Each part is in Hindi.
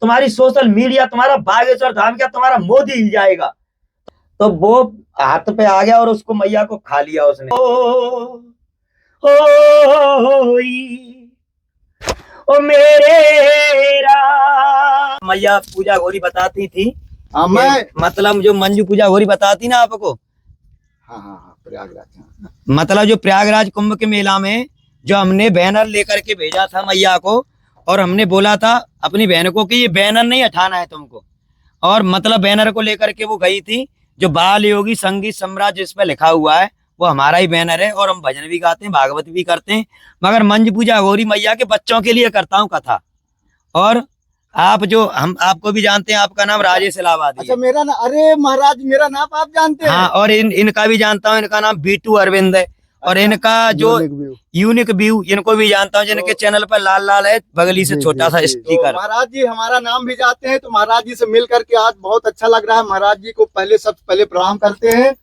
तुम्हारी सोशल मीडिया, तुम्हारा बागेश्वर धाम क्या, तुम्हारा मोदी हिल जाएगा। तो वो हाथ पे आ गया और उसको मैया को खा लिया उसने। ओ मेरे राम। मैया पूजा गौरी बताती थी। मैं मतलब जो मंजू पूजा गौरी बताती ना आपको। हाँ हाँ हाँ, प्रयागराज। मतलब जो प्रयागराज कुंभ के मेला में जो हमने बैनर लेकर के भेजा था मैया को, और हमने बोला था अपनी बहन को कि ये बैनर नहीं हटाना है तुमको, और मतलब बैनर को लेकर के वो गई थी। जो बाल योगी संगीत सम्राट जिस पे लिखा हुआ है वो हमारा ही बैनर है, और हम भजन भी गाते हैं, भागवत भी करते हैं। मगर मंज पूजा गौरी मैया के बच्चों के लिए करता हूँ कथा। और आप जो हम आपको भी जानते हैं, आपका नाम राजेश इलाहाबादी। अच्छा, मेरा ना, अरे महाराज मेरा नाम आप जानते हैं? हाँ, और इनका भी जानता हूँ, इनका नाम बीटू अरविंद है। और इनका जो यूनिक व्यू, इनको भी जानता हूँ, जिनके चैनल पर लाल लाल है बगली से छोटा सा स्टिकर। तो महाराज जी हमारा नाम भी जानते हैं, तो महाराज जी से मिल करके आज बहुत अच्छा लग रहा है। महाराज जी को सबसे पहले प्रणाम करते हैं।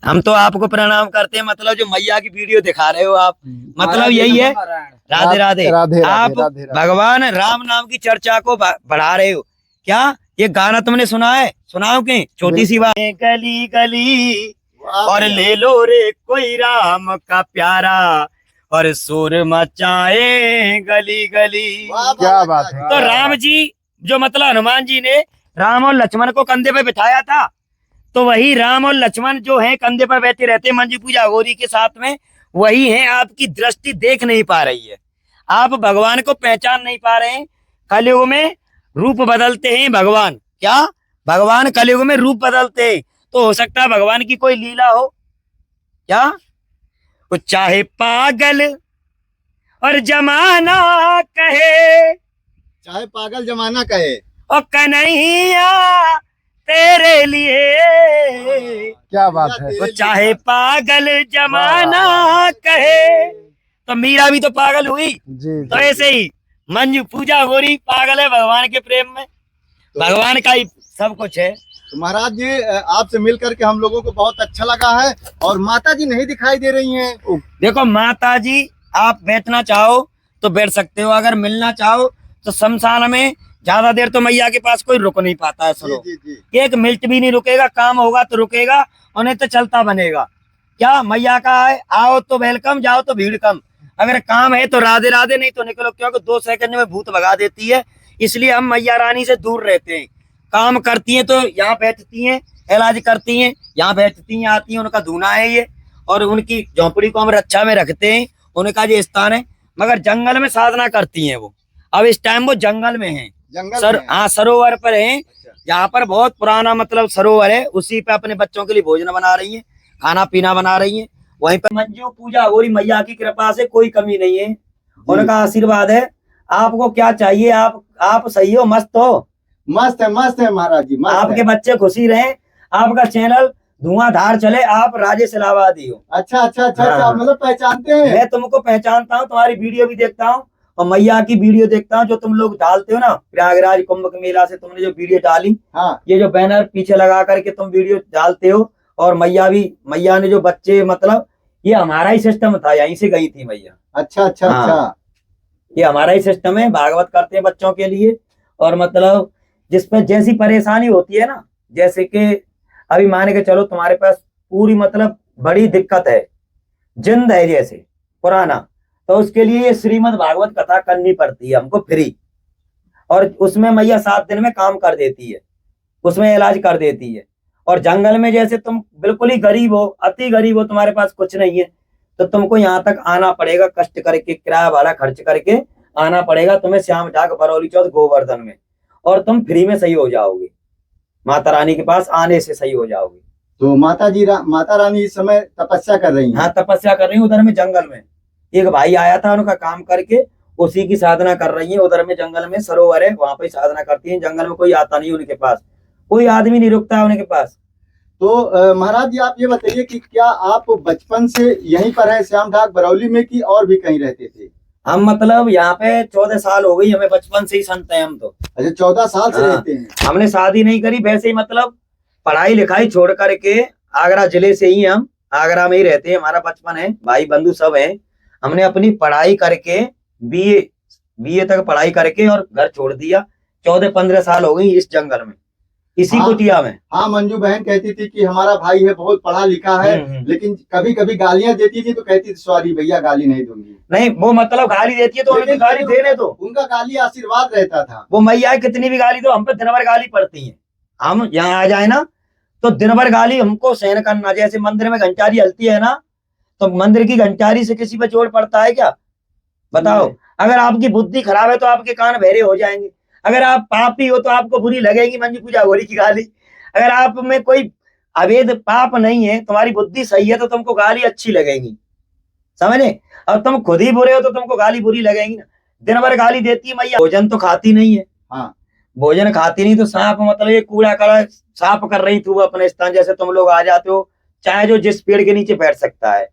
हम तो आपको प्रणाम करते हैं। मतलब जो मैया की वीडियो दिखा रहे हो आप, मतलब यही है। राधे राधे, आप भगवान राम नाम की चर्चा को बढ़ा रहे हो क्या? ये गाना तुमने सुना है? सुनाओ के छोटी सी बात। गली गली और ले लो रे कोई राम का प्यारा, और शोर मचाए गली गली। क्या बात है। तो राम जी जो मतलब हनुमान जी ने राम और लक्ष्मण को कंधे पे बिठाया था, तो वही राम और लक्ष्मण जो हैं कंधे पर बैठे रहते हैं मंजू पूजा गौरी के साथ में, वही हैं। आपकी दृष्टि देख नहीं पा रही है, आप भगवान को पहचान नहीं पा रहे हैं। कलयुग में रूप बदलते हैं भगवान। क्या भगवान कलयुग में रूप बदलते हैं? तो हो सकता है भगवान की कोई लीला हो क्या? वो चाहे पागल और जमाना कहे, चाहे पागल जमाना कहे, और कन्हैया तेरे लिए। क्या बात है। वो चाहे पागल जमाना कहे, तो मीरा भी तो पागल हुई जी। तो ऐसे ही मंजू पूजा गौरी पागल है भगवान के प्रेम में। तो भगवान का ही सब कुछ है। तो महाराज जी आपसे मिल करके हम लोगों को बहुत अच्छा लगा है। और माता जी नहीं दिखाई दे रही हैं। देखो माता जी, आप बैठना चाहो तो बैठ सकते हो, अगर मिलना चाहो तो शमशान में ज्यादा देर तो मैया के पास कोई रुक नहीं पाता है। सुनो, एक मिनट भी नहीं रुकेगा, काम होगा तो रुकेगा, और नहीं तो चलता बनेगा। क्या मैया का है, आओ तो वेलकम, जाओ तो भीड़ कम। अगर काम है तो राधे राधे, नहीं तो निकलो, क्योंकि 2 सेकंड में भूत भगा देती है। इसलिए हम मैया रानी से दूर रहते हैं। काम करती हैं तो यहाँ बैठती हैं, इलाज करती हैं यहाँ बैठती हैं, आती हैं, उनका धूना है ये। और उनकी झोंपड़ी को हम रक्षा में रखते हैं, उनका ये स्थान है। मगर जंगल में साधना करती हैं वो। अब इस टाइम वो जंगल में है, हाँ सरोवर पर है। यहाँ पर बहुत पुराना मतलब सरोवर है, उसी पे अपने बच्चों के लिए भोजन बना रही है, खाना पीना बना रही है। वहीं पर मंजू पूजा गौरी मैया की कृपा से कोई कमी नहीं है, उनका आशीर्वाद है। आपको क्या चाहिए? आप सही हो, मस्त हो? मस्त है महाराज जी, मस्त आपके बच्चे खुशी रहे, आपका चैनल धुआंधार चले, आप राजेश इलाहाबादी हो। अच्छा, मतलब पहचानते हैं? मैं तुमको पहचानता हूँ, तुम्हारी वीडियो भी देखता हूँ, और मैया की वीडियो देखता हूँ जो तुम लोग डालते हो ना। प्रयागराज कुंभ के मेला से तुमने जो वीडियो डाली, हाँ। ये जो बैनर पीछे लगा करके तुम वीडियो डालते हो, और मैया ने जो बच्चे, मतलब ये हमारा ही सिस्टम था, यहीं से गई थी मैया। अच्छा। ये हमारा ही सिस्टम है, भागवत करते हैं बच्चों के लिए। और मतलब जिसपे जैसी परेशानी होती है ना, जैसे कि अभी मान के चलो तुम्हारे पास पूरी मतलब बड़ी दिक्कत है, जिंद है जैसे पुराना, तो उसके लिए ये श्रीमद् भागवत कथा करनी पड़ती है हमको फ्री। और उसमें मैया 7 दिन में काम कर देती है, उसमें इलाज कर देती है। और जंगल में जैसे तुम बिल्कुल ही गरीब हो, अति गरीब हो, तुम्हारे पास कुछ नहीं है, तो तुमको यहाँ तक आना पड़ेगा, कष्ट करके, किराया भाड़ा खर्च करके आना पड़ेगा तुम्हें श्याम ढाक बरौली चौथ गोवर्धन में, और तुम फ्री में सही हो जाओगे। माता रानी के पास आने से सही हो जाओगे। तो माता रानी इस समय तपस्या कर रही हैं? हाँ, तपस्या कर रही है उधर में जंगल में। एक भाई आया था, उनका काम करके उसी की साधना कर रही है। उधर में जंगल में सरोवर है, वहां पे साधना करती है। जंगल में कोई आता नहीं उनके पास, कोई आदमी नहीं रुकता है उनके पास। तो महाराज जी आप ये बताइए कि क्या आप बचपन से यहीं पर है श्याम ढाक बरौली में, कि और भी कहीं रहते थे? हम मतलब यहाँ पे 14 साल हो गई हमें, बचपन से ही संत हैं हम तो। अच्छा, 14 साल से रहते हैं? हमने शादी नहीं करी, वैसे ही मतलब पढ़ाई लिखाई छोड़ करके आगरा जिले से ही, हम आगरा में ही रहते हैं, हमारा बचपन है, भाई बंधु सब है। हमने अपनी पढ़ाई करके बीए तक पढ़ाई करके और घर छोड़ दिया। 14-15 साल हो गई इस जंगल में, इसी हाँ। कुटिया में। हाँ, मंजू बहन कहती थी कि हमारा भाई है, बहुत पढ़ा लिखा है, लेकिन कभी कभी गालियां देती थी तो कहती थी सॉरी भैया गाली नहीं दूंगी। नहीं, वो मतलब गाली देती है तो हमें लेकिन गाली देने दो। उनका गाली आशीर्वाद रहता था। वो मैया कितनी भी गाली दो, हम पे दिन भर गाली पड़ती है। हम यहाँ आ जाए ना तो दिन भर गाली हमको सहन करना। जैसे मंदिर में घंटारी हलती है ना, तो मंदिर की घंटारी से किसी पे जोर पड़ता है क्या? बताओ। अगर आपकी बुद्धि खराब है तो आपके कान बहरे हो जाएंगे। अगर आप पापी हो तो आपको बुरी लगेगी मंजू पूजा गौरी की गाली। अगर आप में कोई अवैध पाप नहीं है, तुम्हारी बुद्धि सही है, तो तुमको गाली अच्छी लगेगी, समझे? और तुम खुद ही बुरे हो तो तुमको गाली बुरी लगेगी ना। दिन भर गाली देती है मैया, भोजन तो खाती नहीं है। हाँ, भोजन खाती नहीं तो सांप मतलब ये कूड़ा कड़ा साफ कर रही थी वो अपने स्थान। जैसे तुम लोग आ जाते हो, चाहे जो जिस पेड़ के नीचे बैठ सकता है,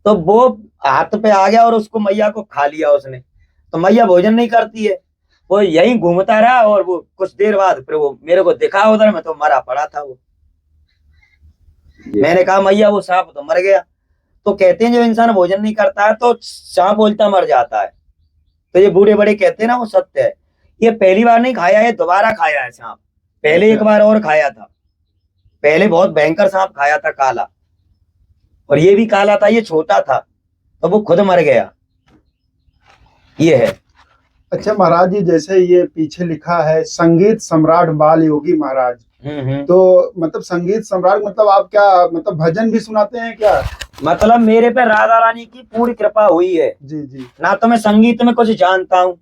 तो वो हाथ पे आ गया और उसको मैया को खा लिया उसने। तो मैया भोजन नहीं करती है, वो यहीं घूमता रहा। और वो कुछ देर बाद फिर वो मेरे को दिखा उधर में, तो मरा पड़ा था वो। मैंने कहा मैया वो सांप तो मर गया। तो कहते हैं जो इंसान भोजन नहीं करता है तो सांप बोलता मर जाता है। तो ये बूढ़े बड़े कहते हैं ना, वो सत्य है। ये पहली बार नहीं खाया है, दोबारा खाया है सांप। पहले एक बार और खाया था, पहले बहुत भयंकर सांप खाया था काला, और ये भी काला था, ये छोटा था, तो वो खुद मर गया। ये है। अच्छा महाराज जी, जैसे ये पीछे लिखा है संगीत सम्राट बाल योगी महाराज, तो मतलब संगीत सम्राट मतलब आप क्या मतलब भजन भी सुनाते हैं क्या? मतलब मेरे पे राधा रानी की पूरी कृपा हुई है। जी जी। ना तो मैं संगीत में कुछ जानता हूँ,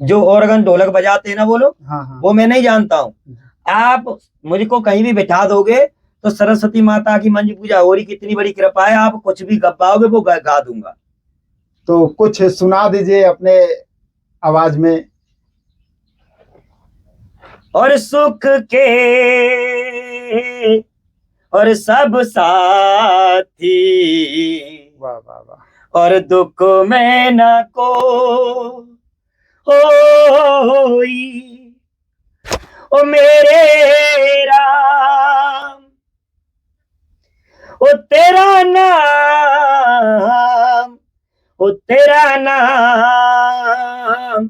जो ऑर्गन ढोलक बजाते हैं ना वो लोग, हाँ हाँ। वो मैं नहीं जानता हूँ। आप मुझको कहीं भी बिठा दोगे तो सरस्वती माता की मंजू पूजा हो रही, कितनी बड़ी कृपा है, आप कुछ भी गवाओगे वो गा दूंगा। तो कुछ सुना दीजिए अपने आवाज में। और सुख के और सब साथी, वाह वाह वाह। और दुख में न को होई, ओ मेरे राम, ओ तेरा नाम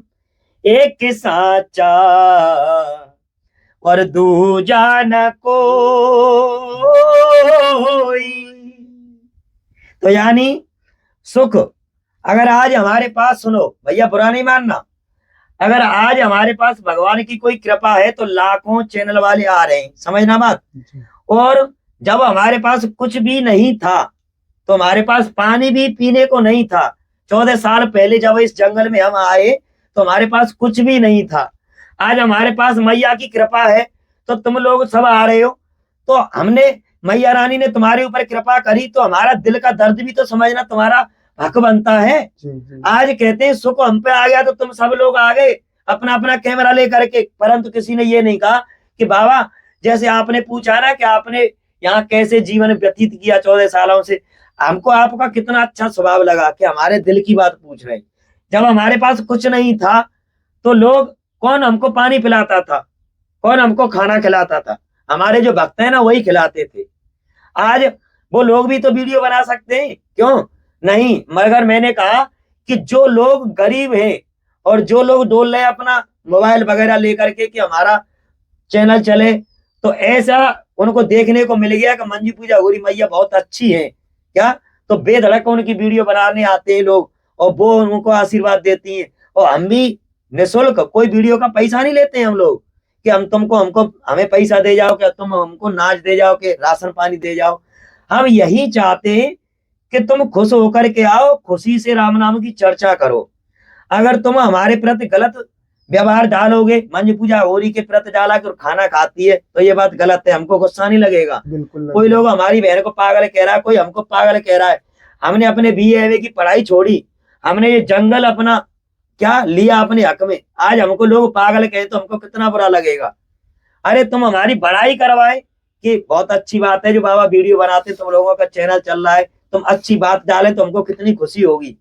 एक साचा और दूजा न कोई। तो यानी सुख अगर आज हमारे पास, सुनो भैया बुरा नहीं मानना, अगर आज हमारे पास भगवान की कोई कृपा है तो लाखों चैनल वाले आ रहे हैं, समझना बात। और जब हमारे पास कुछ भी नहीं था, तो हमारे पास पानी भी पीने को नहीं था। 14 साल पहले जब इस जंगल में हम आए तो हमारे पास कुछ भी नहीं था। आज हमारे पास मैया की कृपा है तो तुम लोग सब आ रहे हो। तो हमने, मैया रानी ने तुम्हारे ऊपर कृपा करी, तो हमारा दिल का दर्द भी तो समझना तुम्हारा हक बनता है। आज कहते हैं सुख हम पे आ गया तो तुम सब लोग आ गए अपना अपना कैमरा लेकर के, परंतु किसी ने ये नहीं कहा कि बाबा, जैसे आपने पूछा ना कि आपने यहाँ कैसे जीवन व्यतीत किया 14 सालों से, हमको आपका कितना अच्छा स्वभाव लगा कि हमारे दिल की बात पूछ रहे हैं। जब हमारे पास कुछ नहीं था तो लोग, कौन हमको पानी पिलाता था, कौन हमको खाना खिलाता था? हमारे जो भक्त हैं ना वही खिलाते थे। आज वो लोग भी तो वीडियो बना सकते हैं, क्यों नहीं? मगर मैंने कहा कि जो लोग गरीब हैं और जो लोग डोल रहे हैं अपना मोबाइल वगैरह लेकर के कि हमारा चैनल चले, तो ऐसा उनको देखने को मिल गया कि मंजू पूजा गौरी मैया बहुत अच्छी है क्या, तो बेधड़क उनकी वीडियो बनाने आते हैं लोग और वो उनको आशीर्वाद देती हैं। और हम भी निःशुल्क, कोई वीडियो का पैसा नहीं लेते हैं हम लोग कि हम हमको हमें पैसा दे जाओ, कि तुम हमको नाच दे जाओ, कि राशन पानी दे जाओ। हम यही चाहते हैं कि तुम खुश होकर के आओ, खुशी से राम नाम की चर्चा करो। अगर तुम हमारे प्रति गलत व्यवहार डालोगे, मंजू पूजा गौरी के प्रति डाला कि खाना खाती है, तो ये बात गलत है, हमको गुस्सा नहीं लगेगा। कोई लोग हमारी बहन को पागल कह रहा है, कोई हमको पागल कह रहा है। हमने अपने BA की पढ़ाई छोड़ी, हमने ये जंगल अपना क्या लिया अपने हक में, आज हमको लोग पागल कहे तो हमको कितना बुरा लगेगा। अरे तुम हमारी बड़ाई करवाए कि बहुत अच्छी बात है जो बाबा वीडियो बनाते, तुम लोगों का चैनल चल रहा है, तुम अच्छी बात डाले तो हमको कितनी खुशी होगी।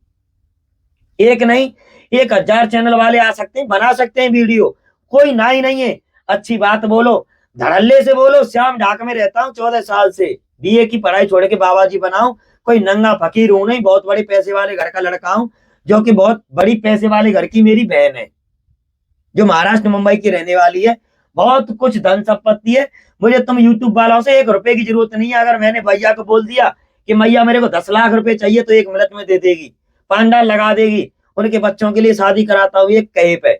एक नहीं 1000 चैनल वाले आ सकते हैं, बना सकते हैं वीडियो, कोई ना ही नहीं है। अच्छी बात बोलो, धड़ल्ले से बोलो, श्याम ढाक में रहता हूँ 14 साल से, BA की पढ़ाई छोड़ के बाबा जी बनाऊं, कोई नंगा फकीर हूं नहीं, बहुत बड़े पैसे वाले घर का लड़का हूं, जो कि बहुत बड़ी पैसे वाले घर की मेरी बहन है। जो महाराष्ट्र मुंबई की रहने वाली है, बहुत कुछ धन संपत्ति है। मुझे तुम यूट्यूब वालों से 1 रुपए की जरूरत नहीं है। अगर मैंने भैया को बोल दिया कि मैया मेरे को 10 लाख रुपए चाहिए तो 1 मिनट में दे देगी, पांडाल लगा देगी। उनके बच्चों के लिए शादी कराता हूँ एक कहे पे।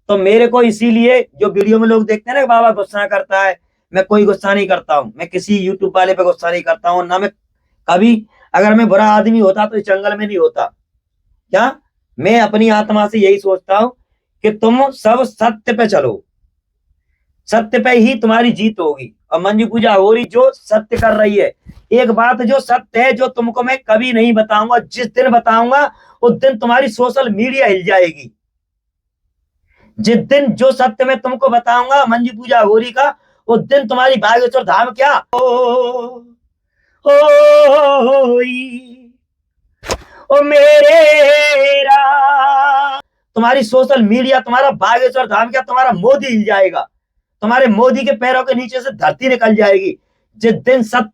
तो मेरे को इसीलिए जो वीडियो में लोग देखते हैं ना बाबा गुस्सा करता है, मैं कोई गुस्सा नहीं करता हूँ। मैं किसी यूट्यूब वाले पे गुस्सा नहीं करता हूँ, ना मैं कभी, अगर मैं बुरा आदमी होता तो इस जंगल में नहीं होता। क्या मैं अपनी आत्मा से यही सोचता हूँ कि तुम सब सत्य पे चलो, सत्य पे ही तुम्हारी जीत होगी। और मंजू पूजा हो रही जो सत्य कर रही है, एक बात जो सत्य है, जो तुमको मैं कभी नहीं बताऊंगा, जिस दिन बताऊंगा उस दिन तुम्हारी सोशल मीडिया हिल जाएगी। जिस दिन जो सत्य मैं तुमको बताऊंगा मंजू पूजा होरी का, उस दिन तुम्हारी बागेश्वर धाम क्या ओ मेरे तुम्हारी सोशल मीडिया, तुम्हारा बागेश्वर धाम क्या, तुम्हारा मोदी हिल जाएगा। तुम्हारे मोदी के पैरों के नीचे से धरती निकल जाएगी जिस दिन सत्य